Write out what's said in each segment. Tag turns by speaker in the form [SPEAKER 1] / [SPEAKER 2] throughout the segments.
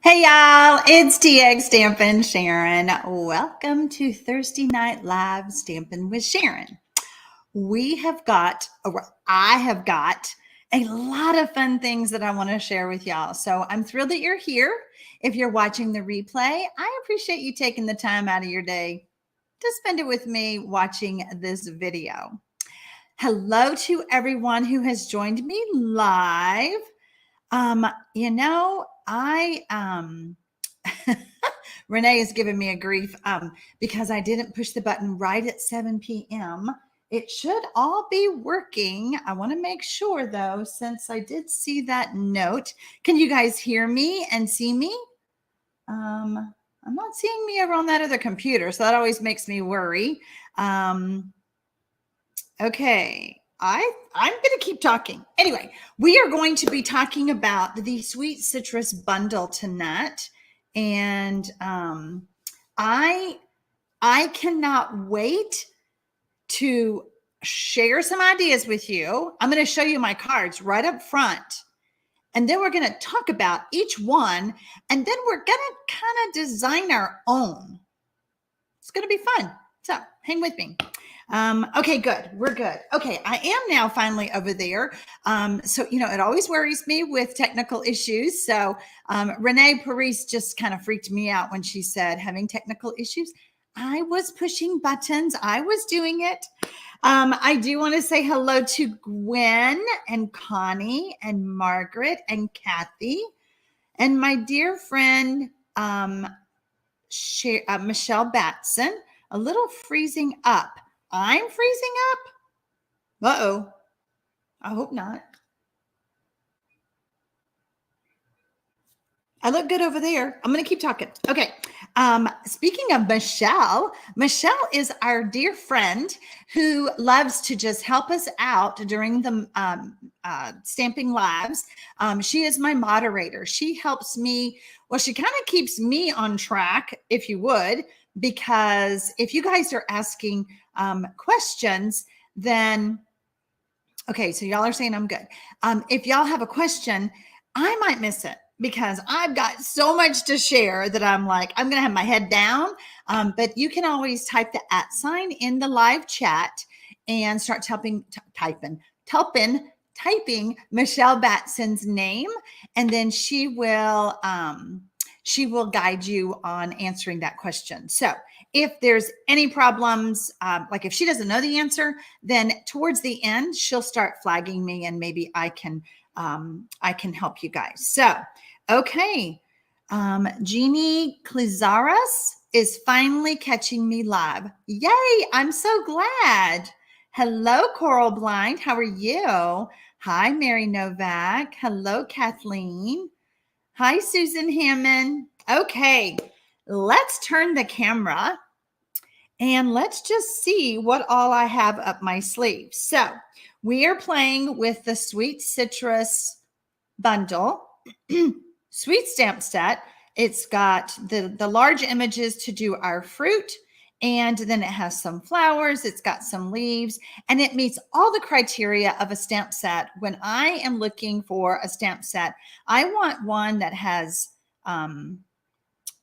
[SPEAKER 1] Hey y'all, it's TxStampin Sharon. Welcome to Thursday Night Live Stampin' with Sharon. I have got a lot of fun things that I want to share with y'all. So I'm thrilled that you're here. If you're watching the replay, I appreciate you taking the time out of your day to spend it with me watching this video. Hello to everyone who has joined me live. Renee is giving me a grief because I didn't push the button right at 7 p.m. It should all be working. I want to make sure though, since I did see that note. Can you guys hear me and see me? I'm not seeing me over on that other computer, so that always makes me worry. Okay. I'm going to keep talking. Anyway, we are going to be talking about the Sweet Citrus Bundle tonight. And I cannot wait to share some ideas with you. I'm going to show you my cards right up front. And then we're going to talk about each one. And then we're going to kind of design our own. It's going to be fun. So hang with me. Okay, good. We're good. Okay, I am now finally over there. So, it always worries me with technical issues. So Renee Paris just kind of freaked me out when she said having technical issues. I was pushing buttons. I was doing it. I do want to say hello to Gwen and Connie and Margaret and Kathy and my dear friend, Michelle Batson, a little freezing up. I'm freezing up? Uh-oh. I hope not. I look good over there. I'm going to keep talking. Okay. Speaking of Michelle is our dear friend who loves to just help us out during the stamping lives. She is my moderator. She helps me. Well, she kind of keeps me on track, if you would, because if you guys are asking questions, then, okay, so y'all are saying I'm good. If y'all have a question, I might miss it because I've got so much to share that I'm like, I'm going to have my head down. But you can always type the @ in the live chat and start typing Michelle Batson's name. And then she will guide you on answering that question. So if there's any problems, like if she doesn't know the answer, then towards the end, she'll start flagging me and maybe I can help you guys. So, okay. Jeannie Clizaras is finally catching me live. Yay. I'm so glad. Hello, Coral Blind. How are you? Hi, Mary Novak. Hello, Kathleen. Hi, Susan Hammond. Okay, let's turn the camera and let's just see what all I have up my sleeve. So we are playing with the Sweet Citrus Bundle, Sweet Stamp Set. It's got the large images to do our fruit, and then it has some flowers, it's got some leaves, and it meets all the criteria of a stamp set. When I am looking for a stamp set, I want one that has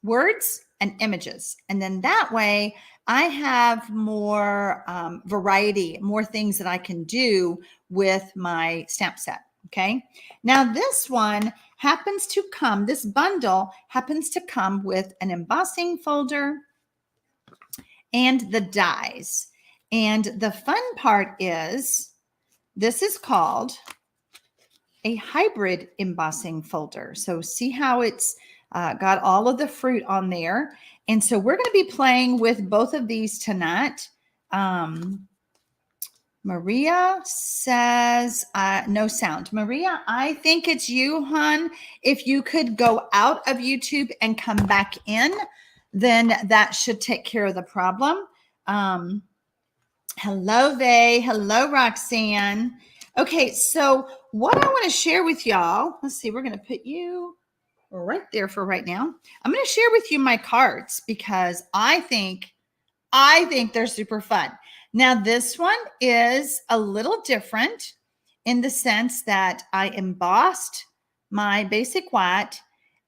[SPEAKER 1] words and images. And then that way I have more variety, more things that I can do with my stamp set. Okay. Now this one happens to come, this bundle happens to come with an embossing folder and the dies. And the fun part is this is called a hybrid embossing folder. So see how it's got all of the fruit on there. And so we're going to be playing with both of these tonight. Maria says, no sound. Maria, I think it's you, hon. If you could go out of YouTube and come back in, then that should take care of the problem. Hello, Vay. Hello, Roxanne. Okay, so what I want to share with y'all, let's see, we're going to put you right there for right now. I'm going to share with you my cards because I think they're super fun. Now, this one is a little different in the sense that I embossed my basic white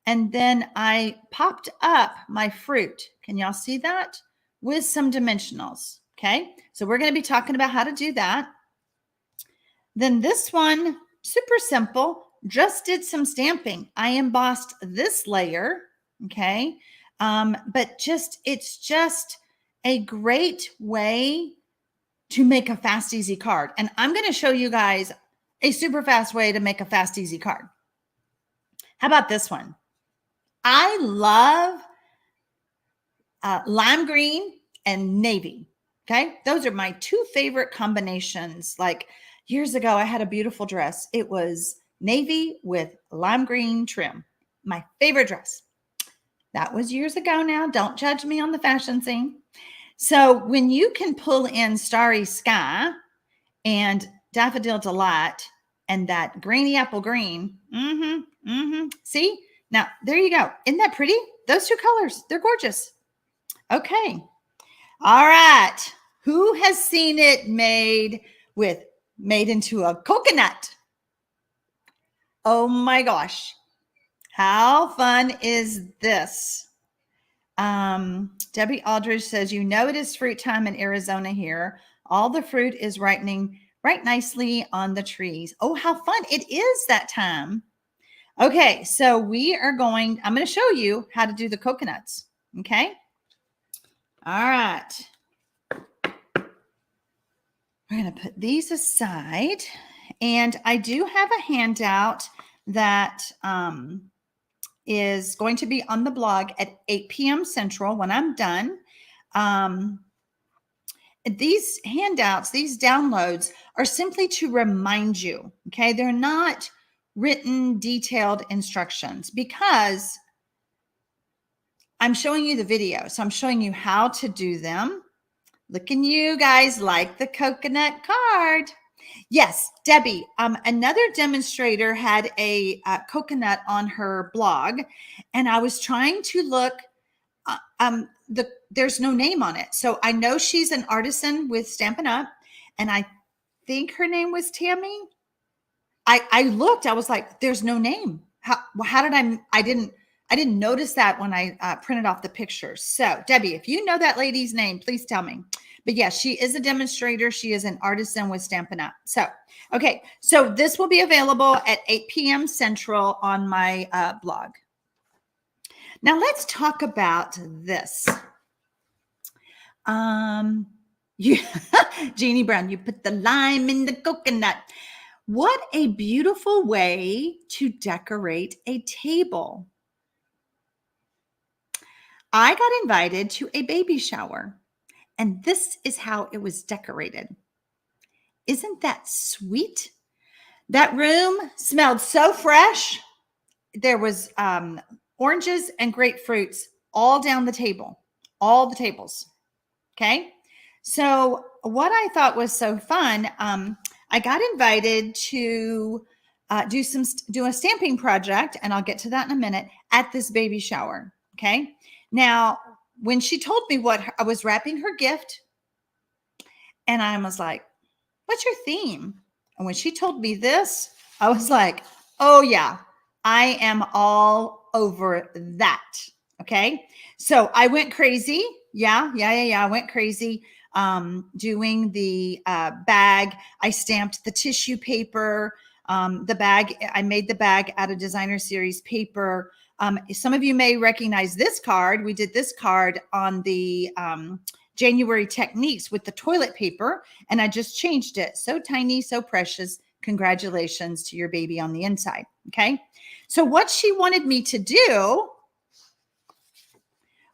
[SPEAKER 1] And then I popped up my fruit. Can y'all see that? With some dimensionals. Okay. So we're going to be talking about how to do that. Then this one, super simple, just did some stamping. I embossed this layer. Okay. But it's just a great way to make a fast, easy card. And I'm going to show you guys a super fast way to make a fast, easy card. How about this one? I love lime green and navy. Okay. Those are my two favorite combinations. Like years ago, I had a beautiful dress. It was navy with lime green trim. My favorite dress. That was years ago now. Don't judge me on the fashion scene. So when you can pull in Starry Sky and Daffodil Delight and that grainy apple green, see? Now, there you go. Isn't that pretty? Those two colors, they're gorgeous. Okay. All right. Who has seen it made into a coconut? Oh my gosh. How fun is this? Debbie Aldridge says, you know, it is fruit time in Arizona here. All the fruit is ripening right nicely on the trees. Oh, how fun. It is that time. Okay. So I'm going to show you how to do the coconuts. Okay. All right. We're going to put these aside. And I do have a handout that is going to be on the blog at 8 p.m. Central when I'm done. These handouts, these downloads are simply to remind you, okay? They're not written, detailed instructions because I'm showing you the video. So I'm showing you how to do them. Look at you guys like the coconut card. Yes, Debbie, another demonstrator had a coconut on her blog, and I was trying to look, there's no name on it. So I know she's an artisan with Stampin' Up, and I think her name was Tammy. I looked, I was like, there's no name. How did I didn't notice that when I printed off the pictures. So Debbie, if you know that lady's name, please tell me. But yes, she is a demonstrator. She is an artisan with Stampin' Up. So, okay. So this will be available at 8 p.m. Central on my blog. Now let's talk about this. Jeannie Brown, you put the lime in the coconut. What a beautiful way to decorate a table. I got invited to a baby shower, and this is how it was decorated. Isn't that sweet? That room smelled so fresh. There was oranges and grapefruits all down the table, all the tables. Okay. So what I thought was so fun, I got invited to do a stamping project, and I'll get to that in a minute, at this baby shower. Okay. Now, when she told me what I was wrapping her gift, and I was like, what's your theme? And when she told me this, I was like, oh yeah, I am all over that. Okay. So I went crazy. Yeah. I went crazy doing the bag. I stamped the tissue paper. The bag, I made the bag out of designer series paper. Some of you may recognize this card. We did this card on the January techniques with the toilet paper, and I just changed it. So tiny, so precious. Congratulations to your baby on the inside. Okay. So what she wanted me to do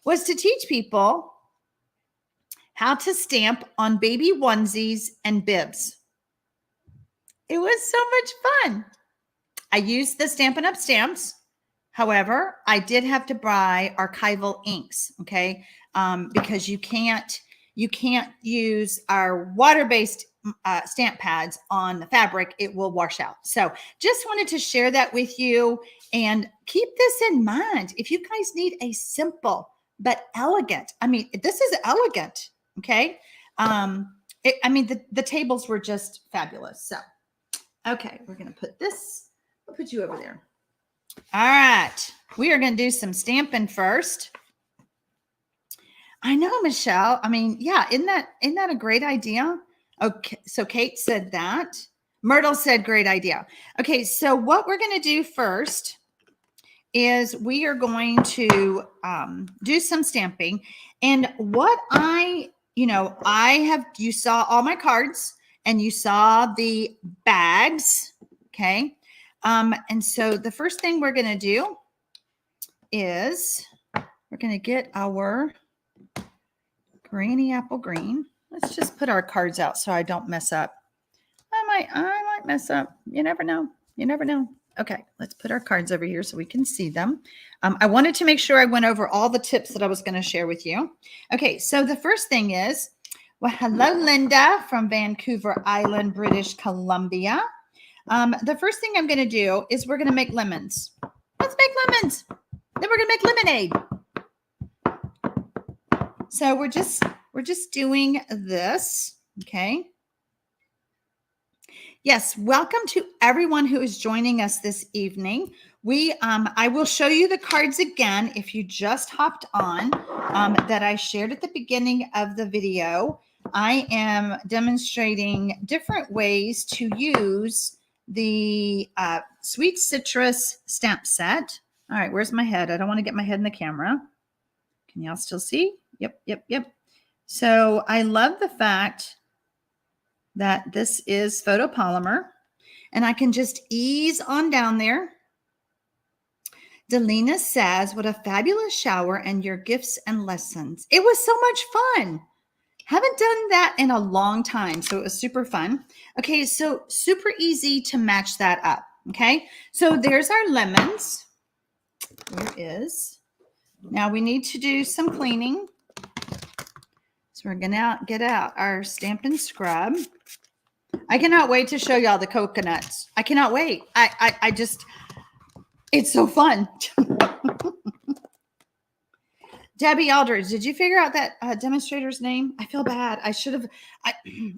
[SPEAKER 1] was to teach people how to stamp on baby onesies and bibs. It was so much fun. I used the Stampin' Up stamps. However, I did have to buy archival inks, okay? Because you can't use our water-based stamp pads on the fabric. It will wash out. So just wanted to share that with you, and keep this in mind. If you guys need a simple but elegant, I mean, this is elegant, okay? The tables were just fabulous. So, okay, we're going to put this, we'll put you over there. All right. we are going to do some stamping first. I know, Michelle. I mean, yeah, isn't that a great idea? Okay, so Kate said that. Myrtle said great idea. Okay, so what we're going to do first is we are going to do some stamping. And what you saw all my cards and you saw the bags. Okay. And so the first thing we're going to do is we're going to get our Granny Apple Green. Let's just put our cards out so I don't mess up. I might mess up. You never know. You never know. Okay, let's put our cards over here so we can see them. I wanted to make sure I went over all the tips that I was going to share with you. Okay, so the first thing is, well, hello, Linda from Vancouver Island, British Columbia. The first thing I'm going to do is we're going to make lemons. Let's make lemons. Then we're going to make lemonade. So we're just doing this, okay? Yes, welcome to everyone who is joining us this evening. I will show you the cards again if you just hopped on that I shared at the beginning of the video. I am demonstrating different ways to use the Sweet Citrus stamp set. All right, where's my head? I don't want to get my head in the camera. Can y'all still see? Yep. So I love the fact that this is photopolymer and I can just ease on down there. Delina says, what a fabulous shower and your gifts and lessons. It was so much fun. Haven't done that in a long time. So it was super fun. Okay. So super easy to match that up. Okay. So there's our lemons. There is. Now we need to do some cleaning. So we're going to get out our Stampin' Scrub. I cannot wait to show y'all the coconuts. I cannot wait. I just, it's so fun. Debbie Aldridge, did you figure out that demonstrator's name? I feel bad. I should have, I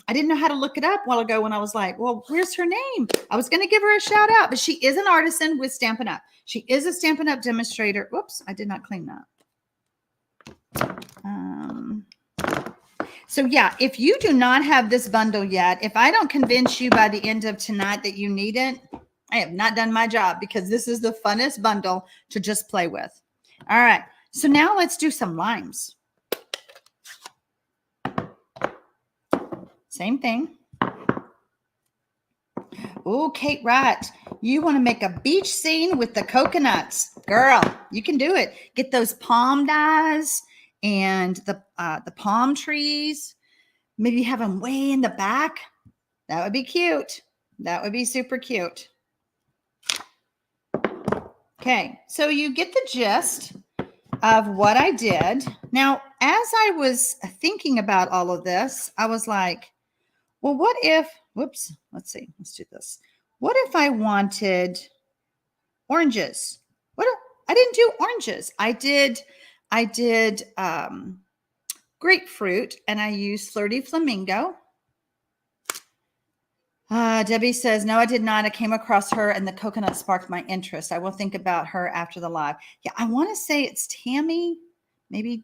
[SPEAKER 1] didn't know how to look it up a while ago when I was like, well, where's her name? I was going to give her a shout out, but she is an artisan with Stampin' Up. She is a Stampin' Up demonstrator. Whoops, I did not clean that. So yeah, if you do not have this bundle yet, if I don't convince you by the end of tonight that you need it, I have not done my job because this is the funnest bundle to just play with. All right. So now let's do some limes. Same thing. Oh, Kate Wright, you want to make a beach scene with the coconuts. Girl, you can do it. Get those palm dies and the palm trees. Maybe have them way in the back. That would be cute. That would be super cute. Okay, so you get the gist of what I did. Now, as I was thinking about all of this, I was like, well, what if, whoops, let's see, let's do this. What if I wanted oranges? What if, I didn't do oranges. I did grapefruit and I used Flirty Flamingo. Debbie says, no, I did not. I came across her and the coconut sparked my interest. I will think about her after the live. Yeah, I want to say it's Tammy. Maybe.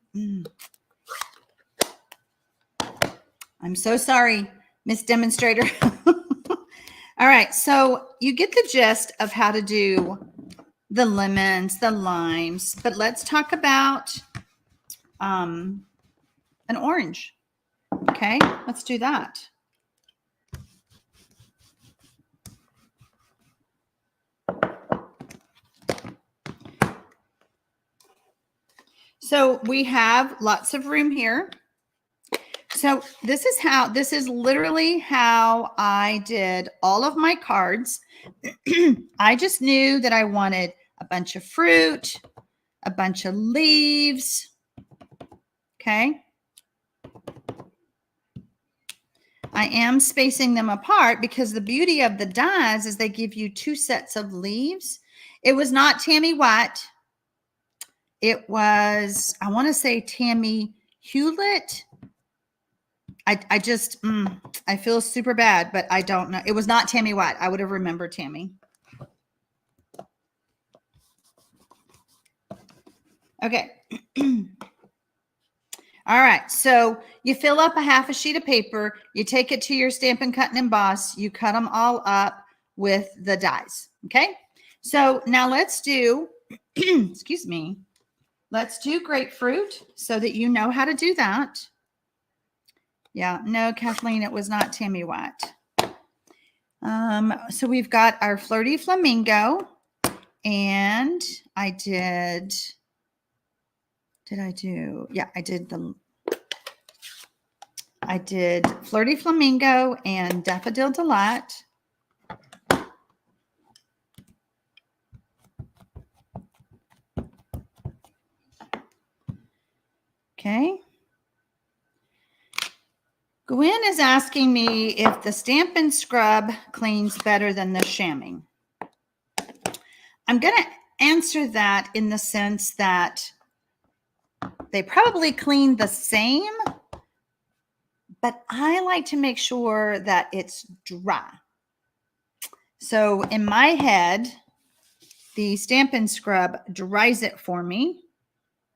[SPEAKER 1] I'm so sorry, Miss Demonstrator. All right. So you get the gist of how to do the lemons, the limes, but let's talk about an orange. Okay. Let's do that. So we have lots of room here. So this is literally how I did all of my cards. I just knew that I wanted a bunch of fruit, a bunch of leaves. Okay. I am spacing them apart because the beauty of the dies is they give you two sets of leaves. It was not Tammy White. It was, I want to say Tammy Hewlett. I just, I feel super bad, but I don't know. It was not Tammy White. I would have remembered Tammy. Okay. All right. So you fill up a half a sheet of paper. You take it to your Stampin' Cut and Emboss. You cut them all up with the dies. Okay. So now let's do, excuse me, let's do grapefruit so that you know how to do that. Yeah. No, Kathleen, it was not Tammy White. So we've got our Flirty Flamingo, and I did I do? Yeah, I did Flirty Flamingo and Daffodil Delight. Okay. Gwen is asking me if the Stampin' Scrub cleans better than the shamming. I'm going to answer that in the sense that they probably clean the same, but I like to make sure that it's dry. So in my head, the Stampin' Scrub dries it for me,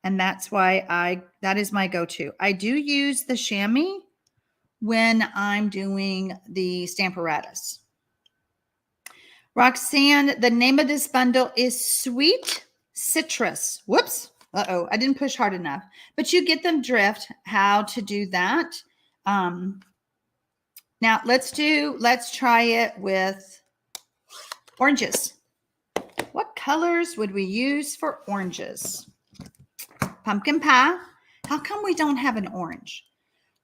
[SPEAKER 1] and that's why that is my go-to. I do use the chamois when I'm doing the Stamparatus. Roxanne, the name of this bundle is Sweet Citrus. Whoops. Uh-oh, I didn't push hard enough. But you get them drift how to do that. Now let's try it with oranges. What colors would we use for oranges? Pumpkin pie. How come we don't have an orange?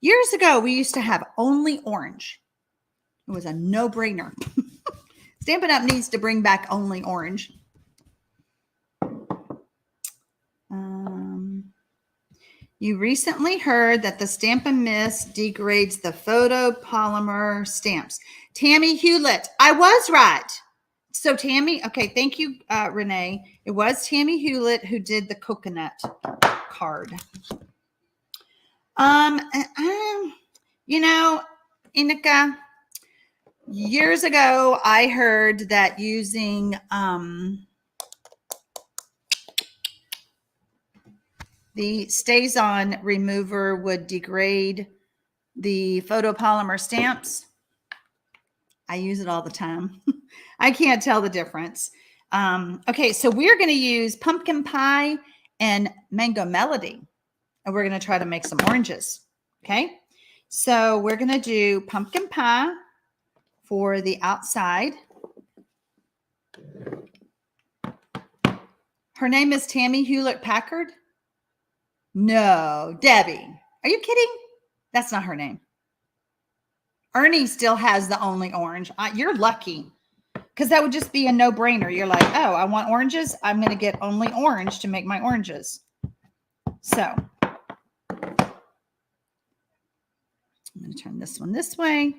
[SPEAKER 1] Years ago, we used to have only orange. It was a no-brainer. Stampin' Up! Needs to bring back only orange. You recently heard that the Stampin' Mist degrades the photopolymer stamps. Tammy Hewlett, I was right. So Tammy, okay, thank you, Renee. It was Tammy Hewlett who did the coconut card. You know, Inika, years ago, I heard that using the Stays-On remover would degrade the photopolymer stamps. I use it all the time. I can't tell the difference. Okay, so we're going to use Pumpkin Pie and Mango Melody, and we're going to try to make some oranges. Okay, so we're going to do Pumpkin Pie for the outside. Her name is Tammy Hewlett Packard. No, Debbie. Are you kidding? That's not her name. Ernie still has the only orange. You're lucky, because that would just be a no-brainer. You're like, oh, I want oranges. I'm going to get only orange to make my oranges. So I'm going to turn this one this way.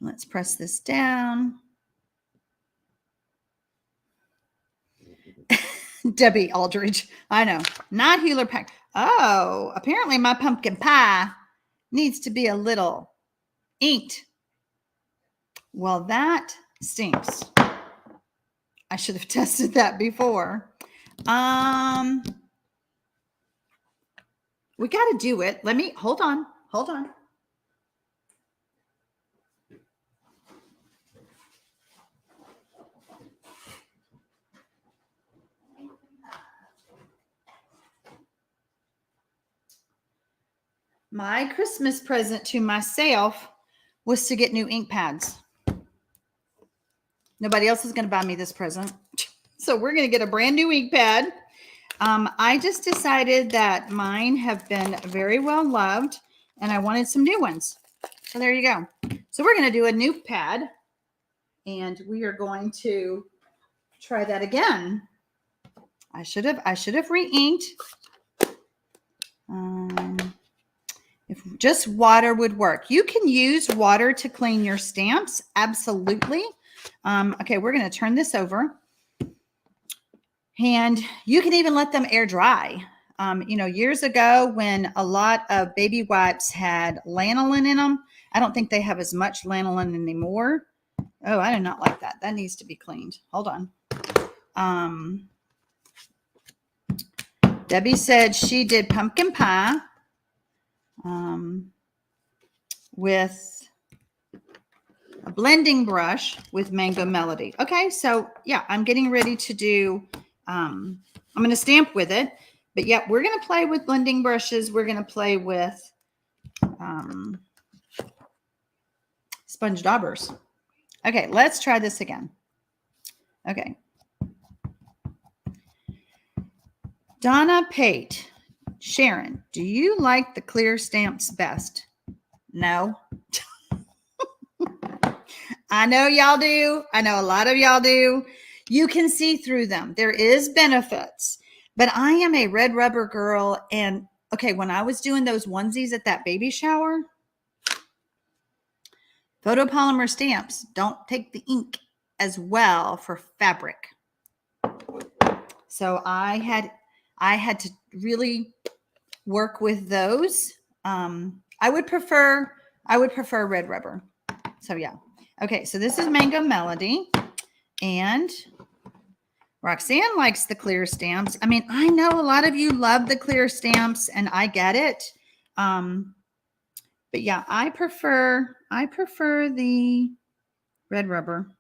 [SPEAKER 1] Let's press this down. Debbie Aldridge. I know. Not Hewlett Packard. Oh, apparently my pumpkin pie needs to be a little inked. Well, that stinks. I should have tested that before. We got to do it. Let me, hold on. My Christmas present to myself was to get new ink pads. Nobody else is going to buy me this present. So we're going to get a brand new ink pad. I just decided that mine have been very well loved and I wanted some new ones. So there you go. So we're going to do a new pad and we are going to try that again. I should have re-inked. If just water would work. You can use water to clean your stamps. Absolutely. Okay, we're going to turn this over. And you can even let them air dry. You know, years ago when a lot of baby wipes had lanolin in them, I don't think they have as much lanolin anymore. Oh, I do not like that. That needs to be cleaned. Hold on. Debbie said she did pumpkin pie with a blending brush with Mango Melody. Okay, so yeah, I'm getting ready to do, I'm going to stamp with it. But yeah, we're going to play with blending brushes. We're going to play with sponge daubers. Okay, let's try this again. Okay. Donna Pate, Sharon, do you like the clear stamps best? No. I know y'all do. I know a lot of y'all do. You can see through them. There is benefits, but I am a red rubber girl. And okay, when I was doing those onesies at that baby shower, photopolymer stamps don't take the ink as well for fabric. So I had to really work with those. I would prefer red rubber. So yeah. Okay, so this is Mango Melody, and Roxanne likes the clear stamps. I mean, I know a lot of you love the clear stamps, and I get it. But yeah, I prefer the red rubber.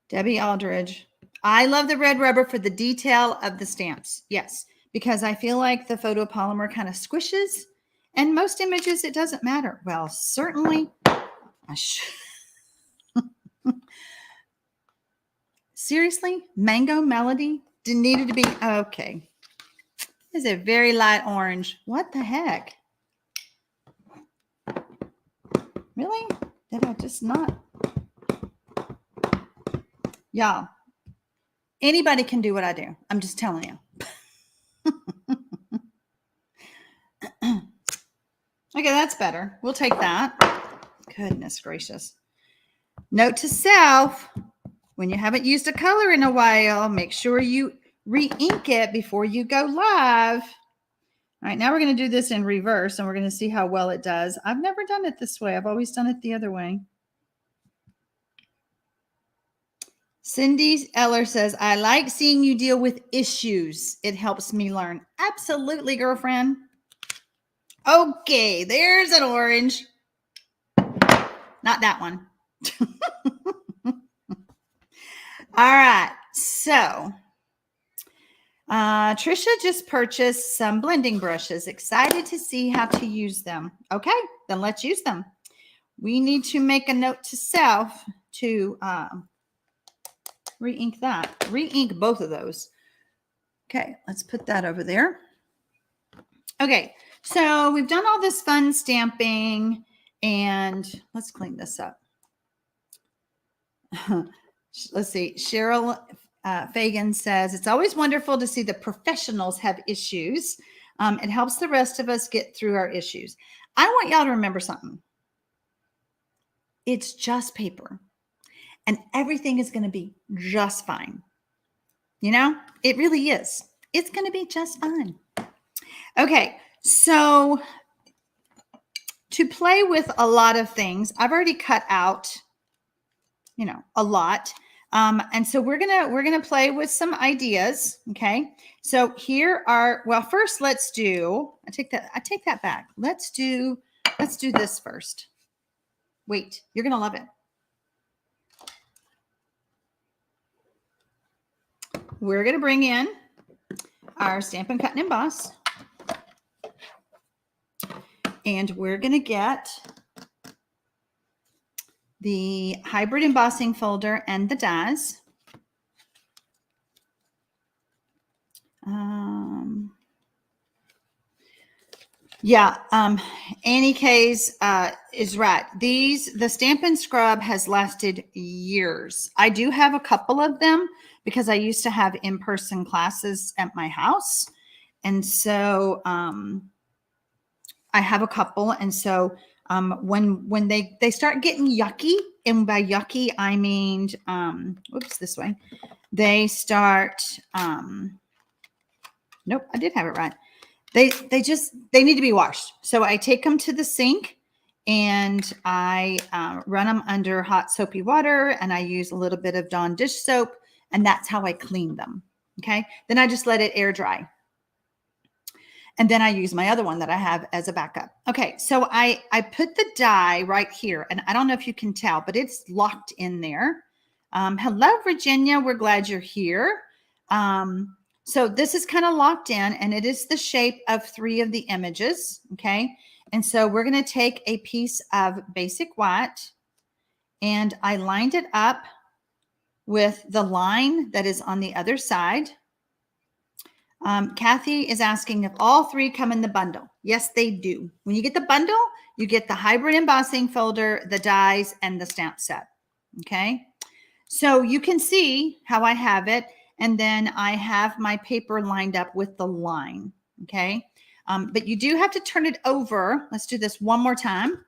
[SPEAKER 1] Debbie Aldridge. I love the red rubber for the detail of the stamps. Yes, because I feel like the photopolymer kind of squishes, and most images it doesn't matter. Well, certainly I should. Seriously, Mango Melody needed to be okay. This is a very light orange. What the heck? Really? Did I just not? Y'all, anybody can do what I do. I'm just telling you. Okay, that's better. We'll take that. Goodness gracious. Note to self, when you haven't used a color in a while, make sure you re-ink it before you go live. All right, now we're going to do this in reverse, and we're going to see how well it does. I've never done it this way. I've always done it the other way. Cindy Eller says, I like seeing you deal with issues. It helps me learn. Absolutely, girlfriend. Okay, there's an orange. Not that one. All right, so Trisha just purchased some blending brushes. Excited to see how to use them. Okay, then let's use them. We need to make a note to self to re-ink that. Re-ink both of those. Okay, let's put that over there. Okay, so we've done all this fun stamping, and let's clean this up. Let's see. Cheryl Fagan says, it's always wonderful to see the professionals have issues. It helps the rest of us get through our issues. I want y'all to remember something. It's just paper, and everything is going to be just fine. You know, it really is. It's going to be just fine. Okay, so to play with a lot of things, I've already cut out, you know, a lot. And so we're gonna play with some ideas. Okay. So here are, well, first let's do, I take that back. Let's do this first. Wait, you're gonna love it. We're gonna bring in our Stampin' Cut and Emboss. And we're gonna get the hybrid embossing folder and the dies. Annie K's is right. The Stampin' Scrub has lasted years. I do have a couple of them because I used to have in-person classes at my house. And so I have a couple. And so when they start getting yucky, and by yucky, I mean, this way. They start, nope, I did have it right. They need to be washed. So I take them to the sink, and I run them under hot soapy water, and I use a little bit of Dawn dish soap, and that's how I clean them. Okay. Then I just let it air dry. And then I use my other one that I have as a backup. Okay, so I put the die right here, and I don't know if you can tell, but it's locked in there. Hello, Virginia. We're glad you're here. So this is kind of locked in, and it is the shape of 3 of the images, okay? And so we're going to take a piece of basic white, and I lined it up with the line that is on the other side. Kathy is asking if all 3 come in the bundle. Yes, they do. When you get the bundle, you get the hybrid embossing folder, the dies, and the stamp set. Okay. So you can see how I have it. And then I have my paper lined up with the line. Okay. But you do have to turn it over. Let's do this one more time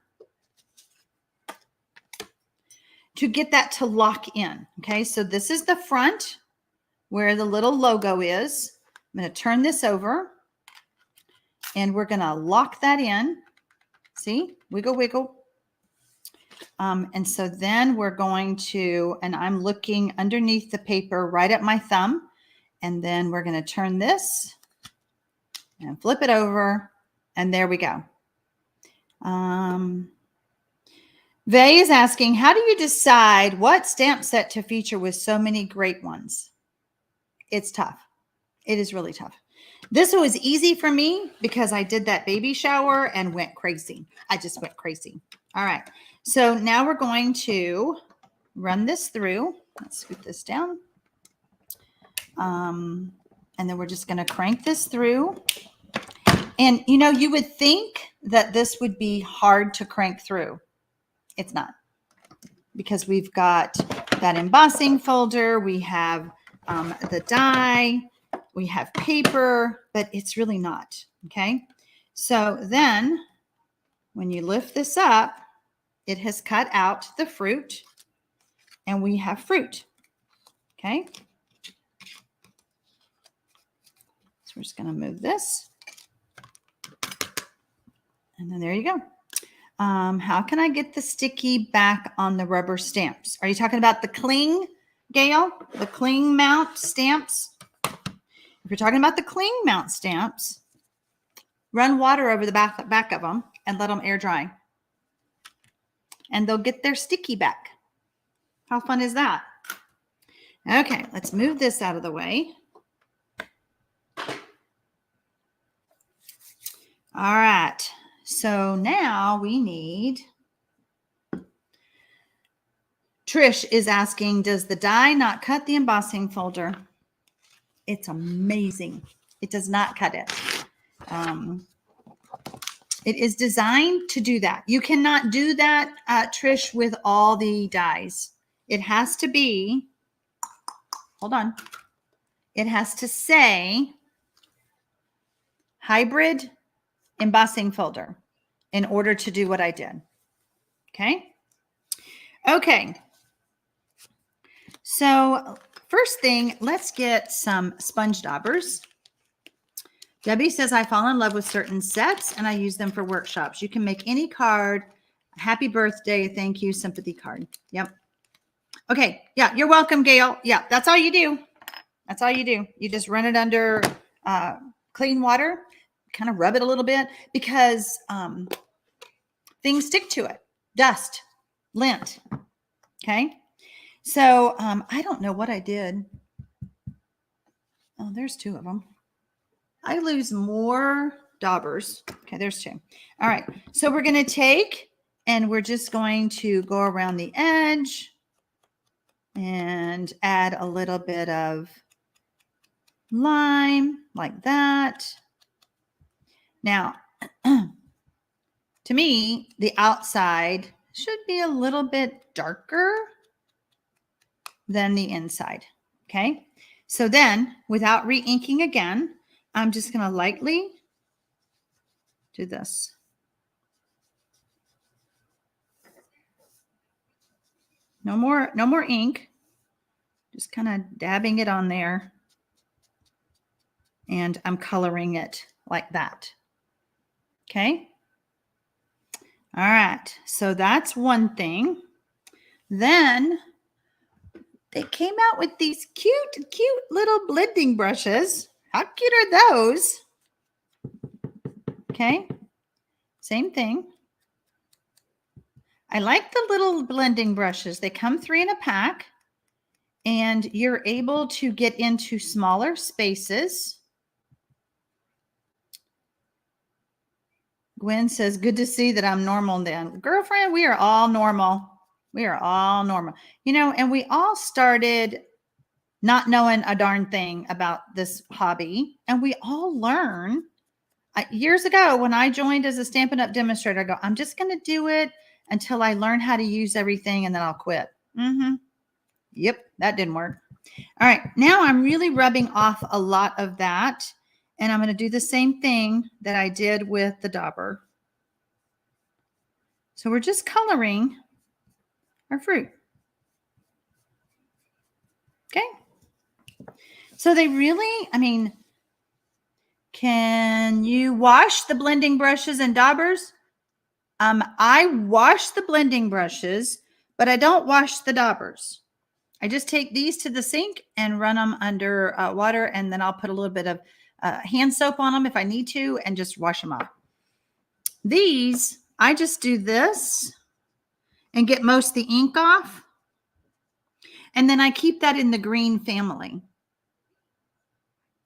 [SPEAKER 1] to get that to lock in. Okay. So this is the front where the little logo is. I'm going to turn this over and we're going to lock that in. See, wiggle, wiggle. And so then we're going to, and I'm looking underneath the paper right at my thumb. And then we're going to turn this and flip it over. And there we go. Vay is asking, how do you decide what stamp set to feature with so many great ones? It's tough. It is really tough. This was easy for me because I did that baby shower and went crazy. I just went crazy. All right. So now we're going to run this through. Let's scoot this down. And then we're just going to crank this through. And, you know, you would think that this would be hard to crank through. It's not, because we've got that embossing folder. We have the die. We have paper, but it's really not. Okay. So then when you lift this up, it has cut out the fruit and we have fruit. Okay. So we're just going to move this. And then there you go. How can I get the sticky back on the rubber stamps? Are you talking about the cling, Gail? The cling mount stamps? If you're talking about the cling mount stamps, run water over the back of them and let them air dry. And they'll get their sticky back. How fun is that? Okay, let's move this out of the way. All right, so now we need, Trish is asking, does the die not cut the embossing folder? It's amazing. It does not cut it. It is designed to do that. You cannot do that, Trish, with all the dies. It has to be, hold on. It has to say hybrid embossing folder in order to do what I did. Okay. Okay. So first thing, let's get some sponge daubers. Debbie says, I fall in love with certain sets and I use them for workshops. You can make any card. Happy birthday. Thank you. Sympathy card. Yep. Okay. Yeah. You're welcome, Gail. Yeah. That's all you do. That's all you do. You just run it under clean water, kind of rub it a little bit because things stick to it. Dust, lint. Okay. So I don't know what I did. Oh, there's 2 of them. I lose more daubers. Okay, there's 2. All right. So we're going to take and we're just going to go around the edge and add a little bit of lime like that. Now, to me, the outside should be a little bit darker than the inside. Okay. So then without re-inking again, I'm just going to lightly do this. No more ink. Just kind of dabbing it on there. And I'm coloring it like that. Okay. All right. So that's one thing. Then they came out with these cute little blending brushes. How cute are those? Okay, same thing. I like the little blending brushes. They come 3 in a pack, and you're able to get into smaller spaces. Gwen says, good to see that I'm normal then. Girlfriend, we are all normal. We are all normal. You know, and we all started not knowing a darn thing about this hobby, and we all learn. Years ago, when I joined as a Stampin' Up! Demonstrator, I go, I'm just going to do it until I learn how to use everything, and then I'll quit. Yep, that didn't work. All right, now I'm really rubbing off a lot of that, and I'm going to do the same thing that I did with the dauber. So we're just coloring our fruit. Okay. So they really, I mean, can you wash the blending brushes and daubers? I wash the blending brushes, but I don't wash the daubers. I just take these to the sink and run them under water, and then I'll put a little bit of hand soap on them if I need to, and just wash them off. These, I just do this and get most of the ink off, and then I keep that in the green family.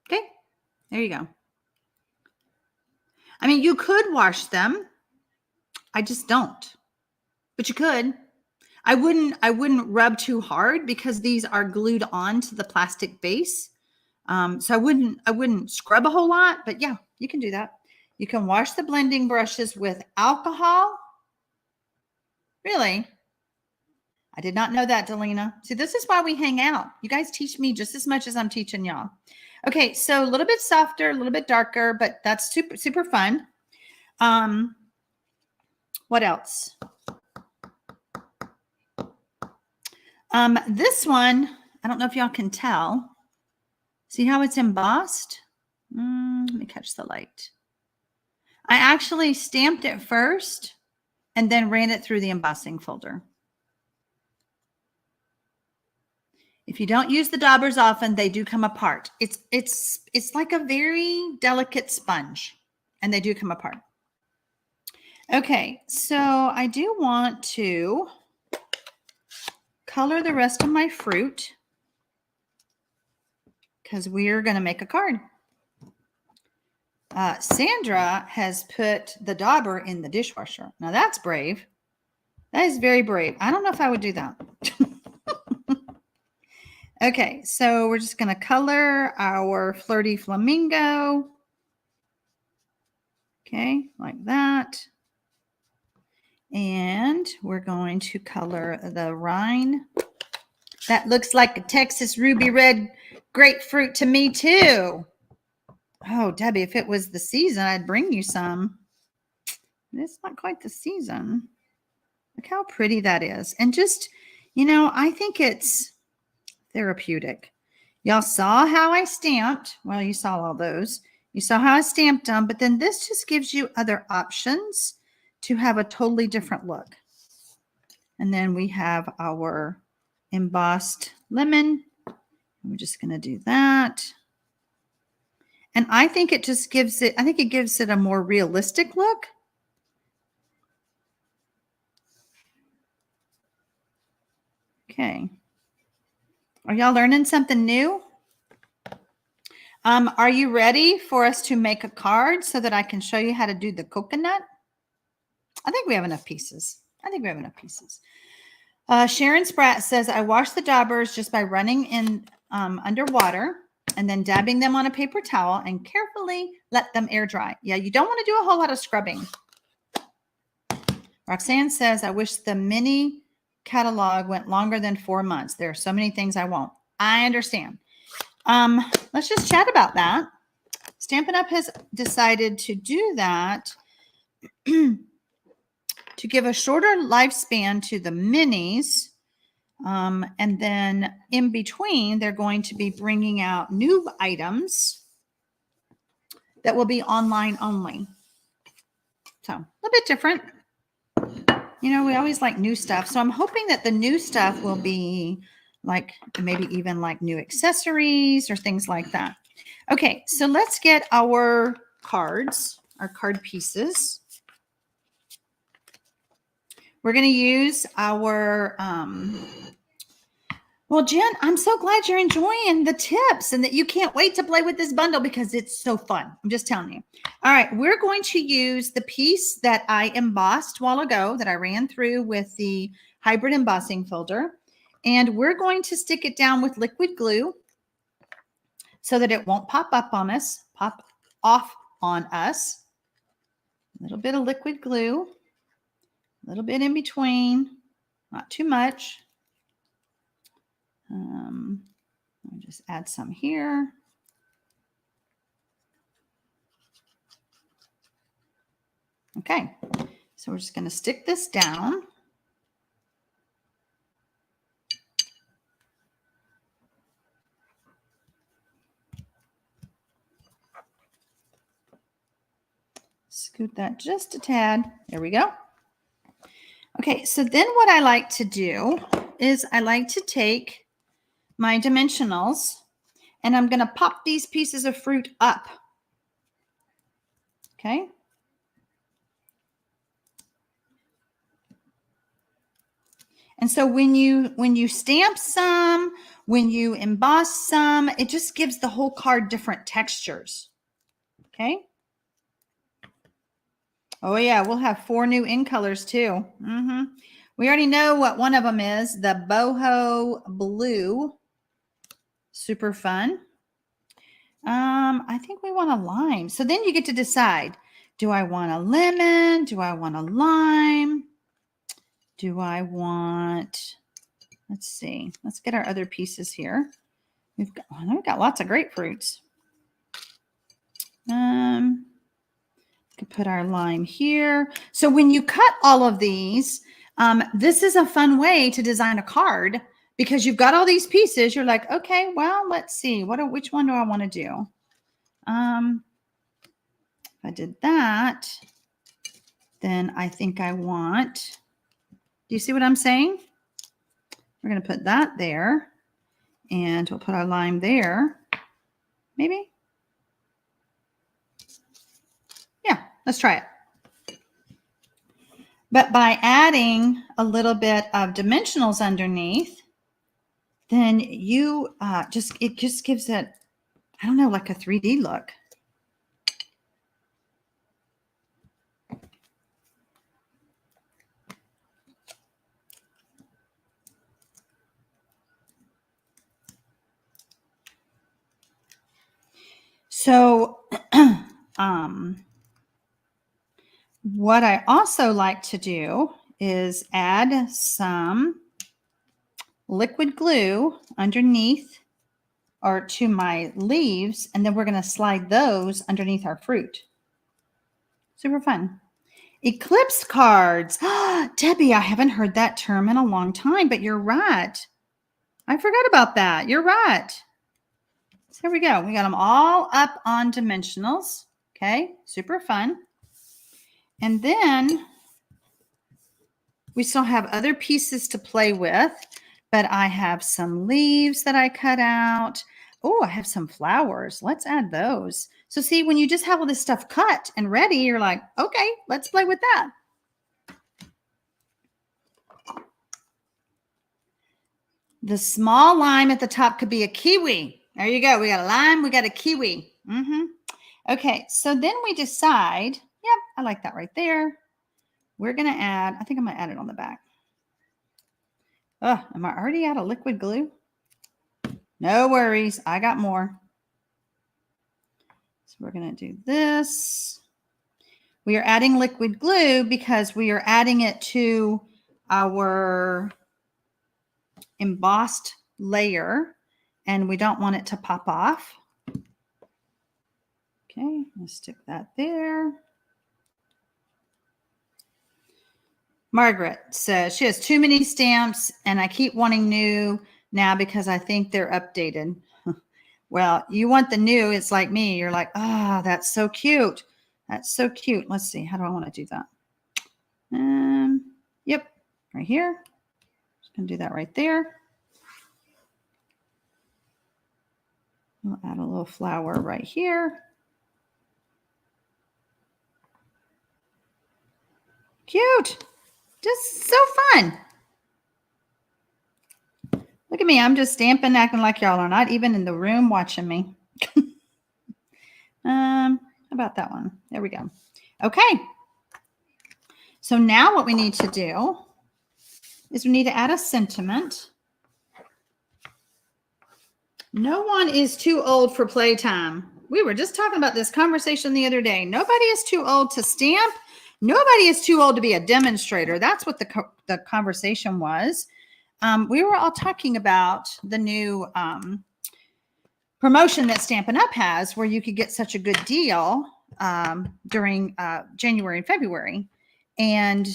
[SPEAKER 1] Okay, there you go. I mean, you could wash them. I just don't, but you could. I wouldn't rub too hard because these are glued on to the plastic base. So I wouldn't scrub a whole lot, but yeah, you can do that. You can wash the blending brushes with alcohol. Really? I did not know that, Delina. See, this is why we hang out. You guys teach me just as much as I'm teaching y'all. Okay, so a little bit softer, a little bit darker, but that's super, super fun. What else? This one, I don't know if y'all can tell. See how it's embossed? Let me catch the light. I actually stamped it first and then ran it through the embossing folder. If you don't use the daubers often, they do come apart. It's like a very delicate sponge, and they do come apart. Okay, so I do want to color the rest of my fruit because we're going to make a card. Sandra has put the dauber in the dishwasher. Now that's brave. That is very brave. I don't know if I would do that. Okay, so we're just going to color our flirty flamingo. Okay, like that. And we're going to color the rind. That looks like a Texas ruby red grapefruit to me too. Oh, Debbie, if it was the season, I'd bring you some. It's not quite the season. Look how pretty that is. And just, you know, I think it's therapeutic. Y'all saw how I stamped. Well, you saw all those. You saw how I stamped them, but then this just gives you other options to have a totally different look. And then we have our embossed lemon. We're just going to do that. And I think it just gives it, I think it gives it a more realistic look. Okay. Are y'all learning something new? Are you ready for us to make a card so that I can show you how to do the coconut? I think we have enough pieces. Sharon Spratt says, I wash the daubers just by running in under water and then dabbing them on a paper towel and carefully let them air dry. Yeah, you don't want to do a whole lot of scrubbing. Roxanne says, I wish the mini catalog went longer than 4 months. There are so many things I won't. I understand. Let's just chat about that. Stampin' Up! Has decided to do that to give a shorter lifespan to the minis. And then in between, they're going to be bringing out new items that will be online only. So a little bit different. You know, we always like new stuff. So I'm hoping that the new stuff will be like maybe even like new accessories or things like that. Okay, so let's get our cards, our card pieces. We're going to use our, well, Jen, I'm so glad you're enjoying the tips and that you can't wait to play with this bundle because it's so fun. I'm just telling you. All right, we're going to use the piece that I embossed a while ago that I ran through with the hybrid embossing folder. And we're going to stick it down with liquid glue so that it won't pop up on us, pop off on us. A little bit of liquid glue, a little bit in between, not too much. I'll just add some here. Okay, so we're just going to stick this down. Scoot that just a tad. There we go. Okay, so then what I like to do is I like to take my dimensionals and I'm going to pop these pieces of fruit up. Okay. And so when you stamp some, when you emboss some, it just gives the whole card different textures. Okay. Oh yeah, we'll have 4 new in colors too. We already know what one of them is, the boho blue. Super fun. I think we want a lime. So then you get to decide, do I want a lemon? Do I want a lime? Do I want, let's see, let's get our other pieces here. We've got lots of grapefruits. Could put our lime here. So when you cut all of these, this is a fun way to design a card because you've got all these pieces. You're like, okay, well, let's see. Which one do I want to do? If I did that, then I think I want, do you see what I'm saying? We're going to put that there and we'll put our lime there. Maybe. Yeah, let's try it. But by adding a little bit of dimensionals underneath, then you it just gives it, I don't know, like a 3D look. So what I also like to do is add some liquid glue underneath or to my leaves, and then we're going to slide those underneath our fruit. Super fun. Eclipse cards. Debbie, I haven't heard that term in a long time, but you're right. I forgot about that. You're right. So here we go. We got them all up on dimensionals. Okay, super fun. And then we still have other pieces to play with, but I have some leaves that I cut out. Oh, I have some flowers. Let's add those. So see, when you just have all this stuff cut and ready, you're like, okay, let's play with that. The small lime at the top could be a kiwi. There you go. We got a lime. We got a kiwi. Okay, so then we decide, yep, I like that right there. We're going to add, I think I'm going to add it on the back. Oh, am I already out of liquid glue? No worries. I got more. So we're going to do this. We are adding liquid glue because we are adding it to our embossed layer and we don't want it to pop off. Okay, let's stick that there. Margaret says she has too many stamps and I keep wanting new now because I think they're updated. Well, you want the new. It's like me. You're like, oh, that's so cute. That's so cute. Let's see. How do I want to do that? Yep, right here. Just going to do that right there. We'll add a little flower right here. Cute. Just so fun. Look at me. I'm just stamping, acting like y'all are not even in the room watching me. How about that one? There we go. Okay. So now what we need to do is we need to add a sentiment. No one is too old for playtime. We were just talking about this conversation the other day. Nobody is too old to stamp. Nobody is too old to be a demonstrator. That's what the conversation was. We were all talking about the new promotion that Stampin' Up! Has, where you could get such a good deal during January and February. And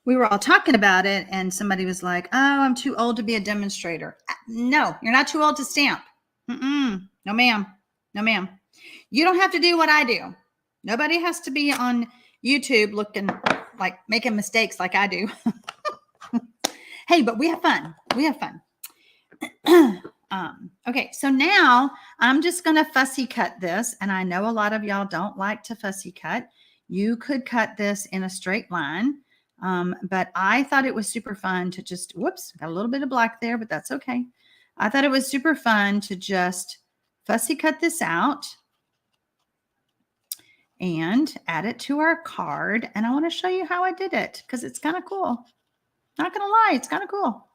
[SPEAKER 1] we were all talking about it, and somebody was like, oh, I'm too old to be a demonstrator. No, you're not too old to stamp. No, ma'am. No, ma'am. You don't have to do what I do. Nobody has to be on YouTube looking like making mistakes like I do. Hey, but we have fun. We have fun. Okay, so now I'm just going to fussy cut this. And I know a lot of y'all don't like to fussy cut. You could cut this in a straight line. But I thought it was super fun to just, whoops, got a little bit of black there, but that's okay. I thought it was super fun to just fussy cut this out and add it to our card. And I want to show you how I did it because it's kind of cool. Not going to lie, it's kind of cool.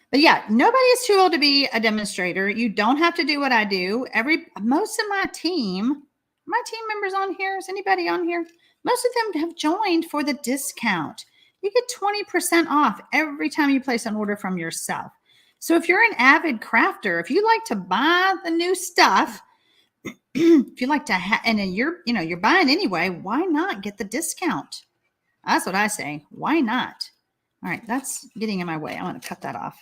[SPEAKER 1] But yeah, nobody is too old to be a demonstrator. You don't have to do what I do. Most of my team members on here, is anybody on here? Most of them have joined for the discount. You get 20% off every time you place an order from yourself. So if you're an avid crafter, if you like to buy the new stuff, if you like to and then you're buying anyway, why not get the discount? That's what I say. Why not? All right, that's getting in my way. I'm going to cut that off.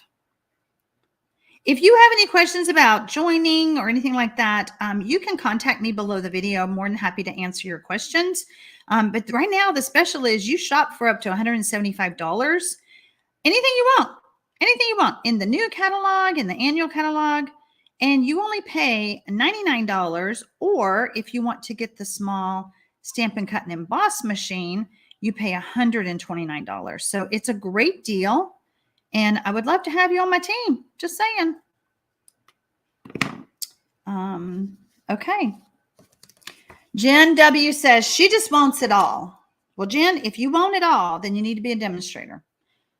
[SPEAKER 1] If you have any questions about joining or anything like that, you can contact me below the video. I'm more than happy to answer your questions. But right now, the special is you shop for up to $175. Anything you want in the new catalog, in the annual catalog, and you only pay $99. Or if you want to get the small Stampin' Cut and Emboss machine, you pay $129. So it's a great deal. And I would love to have you on my team. Just saying. Okay. Jen W says she just wants it all. Well, Jen, if you want it all, then you need to be a demonstrator.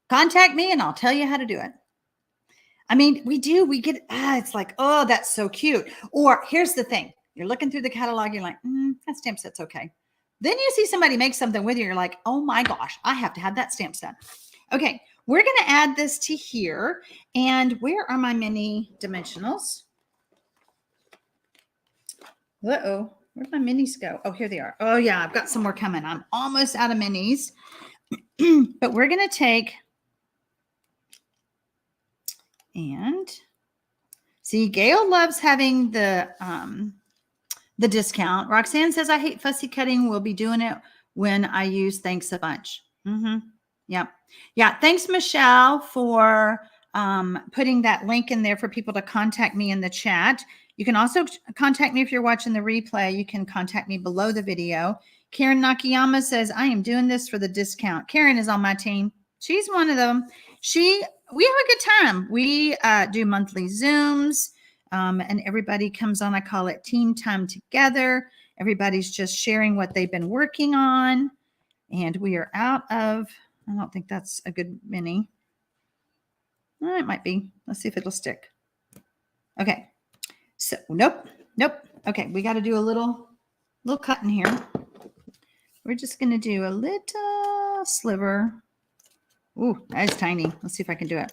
[SPEAKER 1] Contact me and I'll tell you how to do it. I mean, we get, it's like, oh, that's so cute. Or here's the thing. You're looking through the catalog. You're like, that stamp set's okay. Then you see somebody make something with you. You're like, oh my gosh, I have to have that stamp set. Okay. We're going to add this to here. And where are my mini dimensionals? Uh-oh. Where'd my minis go? Oh, here they are. Oh, yeah. I've got some more coming. I'm almost out of minis. But we're going to take and see, Gail loves having the discount. Roxanne says, I hate fussy cutting. We'll be doing it when I use thanks a bunch. Yeah. Yeah. Thanks, Michelle, for putting that link in there for people to contact me in the chat. You can also contact me if you're watching the replay. You can contact me below the video. Karen Nakayama says, I am doing this for the discount. Karen is on my team. She's one of them. We have a good time. We do monthly Zooms and everybody comes on. I call it Team Time Together. Everybody's just sharing what they've been working on. And we are out of, I don't think that's a good mini. It might be. Let's see if it'll stick. Okay. So, nope. Okay. We got to do a little cutting here. We're just going to do a little sliver. Ooh, that is tiny. Let's see if I can do it.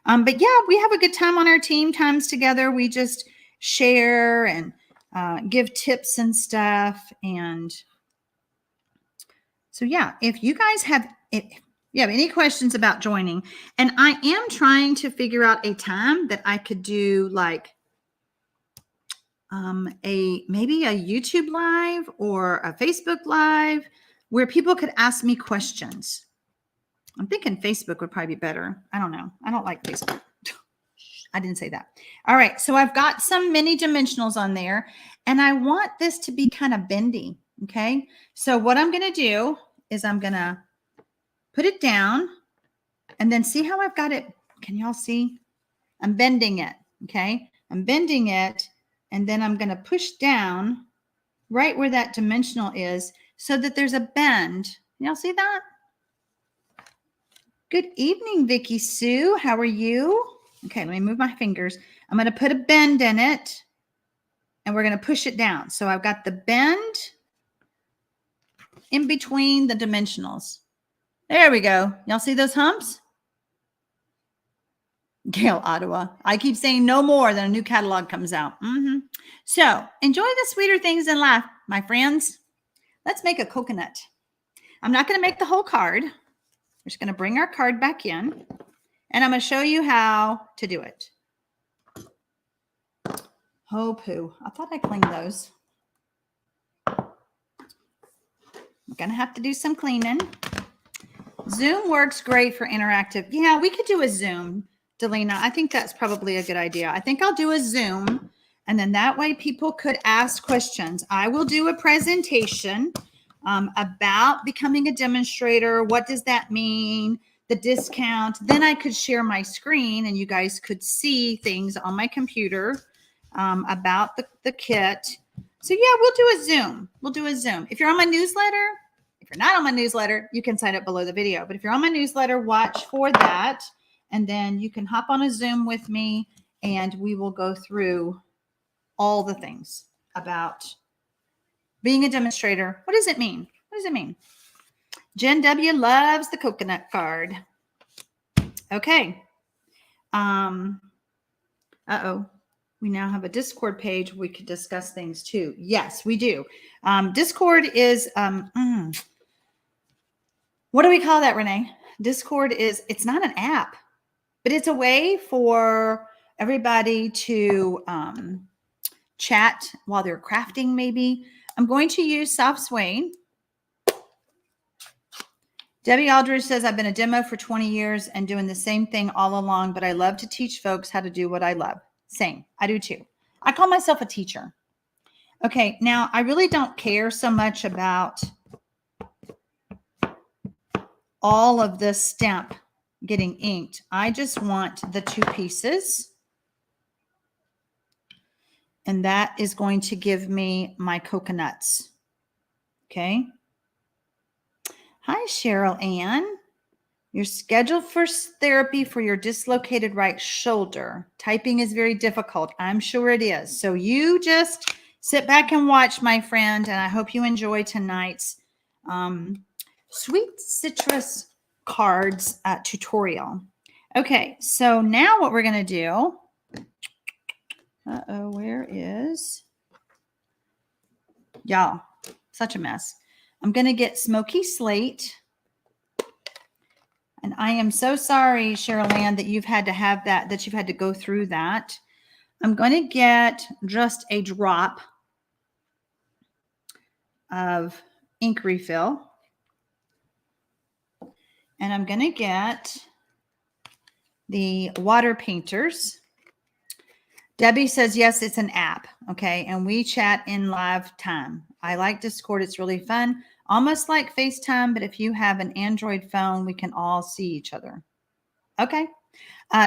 [SPEAKER 1] But yeah, we have a good time on our team times together. We just share and give tips and stuff. And so, yeah, if you guys have any questions about joining, and I am trying to figure out a time that I could do like maybe a YouTube live or a Facebook live where people could ask me questions. I'm thinking Facebook would probably be better. I don't know. I don't like Facebook. I didn't say that. All right. So I've got some mini dimensionals on there, and I want this to be kind of bendy. Okay. So what I'm going to do is I'm going to put it down and then see how I've got it. Can y'all see? I'm bending it. Okay. I'm bending it, and then I'm going to push down right where that dimensional is so that there's a bend. Y'all see that? Good evening, Vicky Sue. How are you? Okay, let me move my fingers. I'm going to put a bend in it, and we're going to push it down. So I've got the bend in between the dimensionals. There we go. Y'all see those humps? Gail, Ottawa. I keep saying no more than a new catalog comes out. So enjoy the sweeter things in life, my friends. Let's make a coconut. I'm not going to make the whole card. We're just going to bring our card back in, and I'm going to show you how to do it. Oh, poo. I thought I cleaned those. I'm going to have to do some cleaning. Zoom works great for interactive. Yeah, we could do a Zoom, Delina. I think that's probably a good idea. I think I'll do a Zoom, and then that way people could ask questions. I will do a presentation about becoming a demonstrator. What does that mean? The discount. Then I could share my screen, and you guys could see things on my computer about the kit. So yeah, we'll do a Zoom. We'll do a Zoom. If you're on my newsletter, if you're not on my newsletter, you can sign up below the video. But if you're on my newsletter, watch for that. And then you can hop on a Zoom with me, and we will go through all the things about being a demonstrator. What does it mean? What does it mean? Jen W loves the coconut card. Okay. Uh-oh. We now have a Discord page. We could discuss things too. Yes, we do. Discord is, what do we call that, Renee? Discord is, it's not an app, but it's a way for everybody to chat while they're crafting maybe. I'm going to use soft suede. Debbie Aldridge says, I've been a demo for 20 years and doing the same thing all along, but I love to teach folks how to do what I love. Same. I do too. I call myself a teacher. Okay. Now I really don't care so much about all of this stamp getting inked. I just want the two pieces. And that is going to give me my coconuts. Okay. Hi, Cheryl Ann. You're scheduled for therapy for your dislocated right shoulder. Typing is very difficult. I'm sure it is. So you just sit back and watch, my friend, and I hope you enjoy tonight's Sweet Citrus Cards tutorial. Okay, so now what we're going to do, where is, y'all, such a mess. I'm going to get Smoky Slate. And I am so sorry, Cheryl Ann, that you've had to have that you've had to go through that. I'm going to get just a drop of ink refill. And I'm going to get the water painters. Debbie says, yes, it's an app. Okay. And we chat in live time. I like Discord. It's really fun. Almost like FaceTime, but if you have an Android phone, we can all see each other. Okay.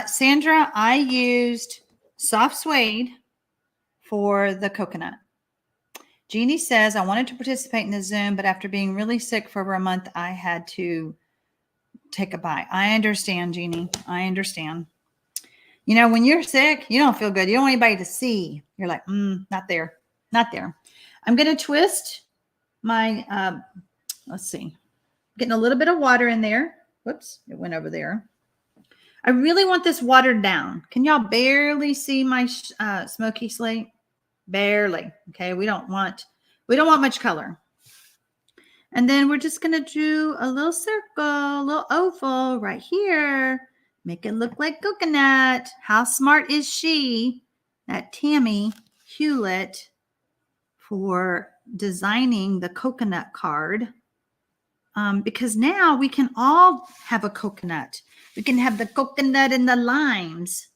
[SPEAKER 1] Sandra, I used soft suede for the coconut. Jeannie says, I wanted to participate in the Zoom, but after being really sick for over a month, I had to take a bite. I understand, Jeannie. I understand. You know, when you're sick, you don't feel good. You don't want anybody to see. You're like, not there. Not there. I'm going to twist my, let's see, getting a little bit of water in there. Whoops, it went over there. I really want this watered down. Can y'all barely see my smoky slate? Barely. Okay, we don't want much color. And then we're just going to do a little circle, a little oval right here. Make it look like coconut. How smart is she, that Tammy Hewlett, for designing the coconut card? Because now we can all have a coconut. We can have the coconut and the limes.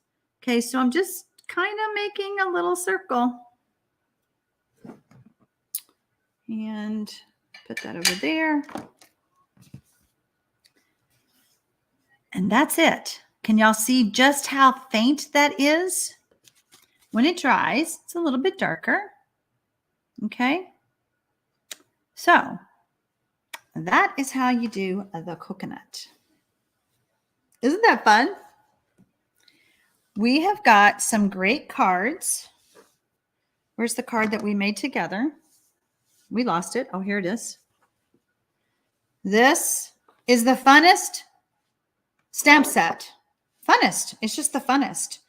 [SPEAKER 1] Okay, so I'm just kind of making a little circle. And put that over there. And that's it. Can y'all see just how faint that is? When it dries, it's a little bit darker. Okay. So that is how you do the coconut. Isn't that fun? We have got some great cards. Where's the card that we made together? We lost it. Oh, here it is. This is the funnest stamp set. Funnest. It's just the funnest.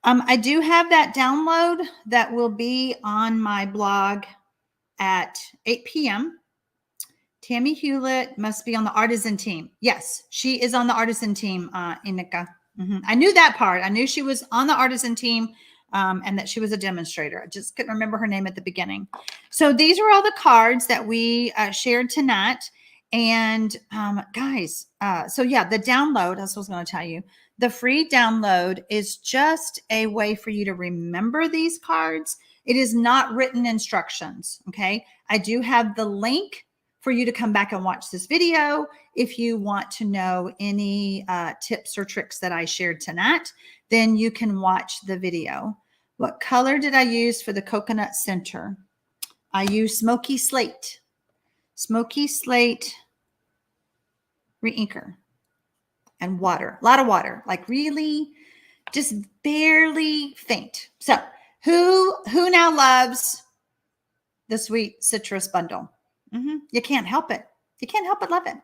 [SPEAKER 1] I do have that download that will be on my blog at 8 p.m. Tammy Hewlett must be on the artisan team. Yes, she is on the artisan team, Inika. I knew that part. I knew she was on the artisan team and that she was a demonstrator. I just couldn't remember her name at the beginning. So these are all the cards that we shared tonight. And guys, so yeah, the download, that's what I was going to tell you. The free download is just a way for you to remember these cards. It is not written instructions, okay? I do have the link for you to come back and watch this video if you want to know any tips or tricks that I shared tonight, then you can watch the video. What color did I use for the coconut center? I used Smoky Slate. Smoky Slate re-inker. And water, a lot of water, like really just barely faint. So who now loves the sweet citrus bundle? You can't help it. You can't help but love it.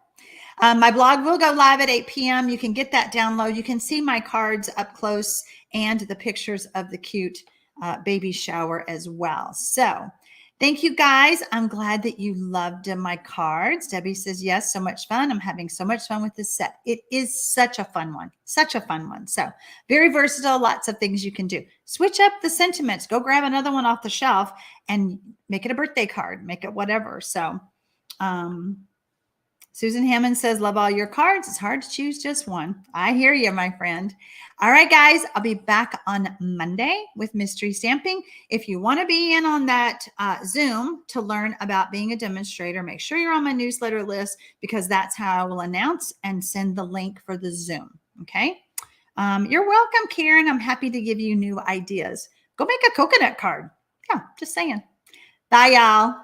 [SPEAKER 1] My blog will go live at 8 p.m. You can get that download. You can see my cards up close and the pictures of the cute baby shower as well. So thank you guys. I'm glad that you loved my cards. Debbie says, yes, so much fun. I'm having so much fun with this set. It is such a fun one. Such a fun one. So very versatile, lots of things you can do. Switch up the sentiments. Go grab another one off the shelf and make it a birthday card. Make it whatever. So Susan Hammond says, love all your cards. It's hard to choose just one. I hear you, my friend. All right, guys, I'll be back on Monday with Mystery Stamping. If you want to be in on that Zoom to learn about being a demonstrator, make sure you're on my newsletter list because that's how I will announce and send the link for the Zoom, okay? You're welcome, Karen. I'm happy to give you new ideas. Go make a coconut card. Yeah, just saying. Bye, y'all.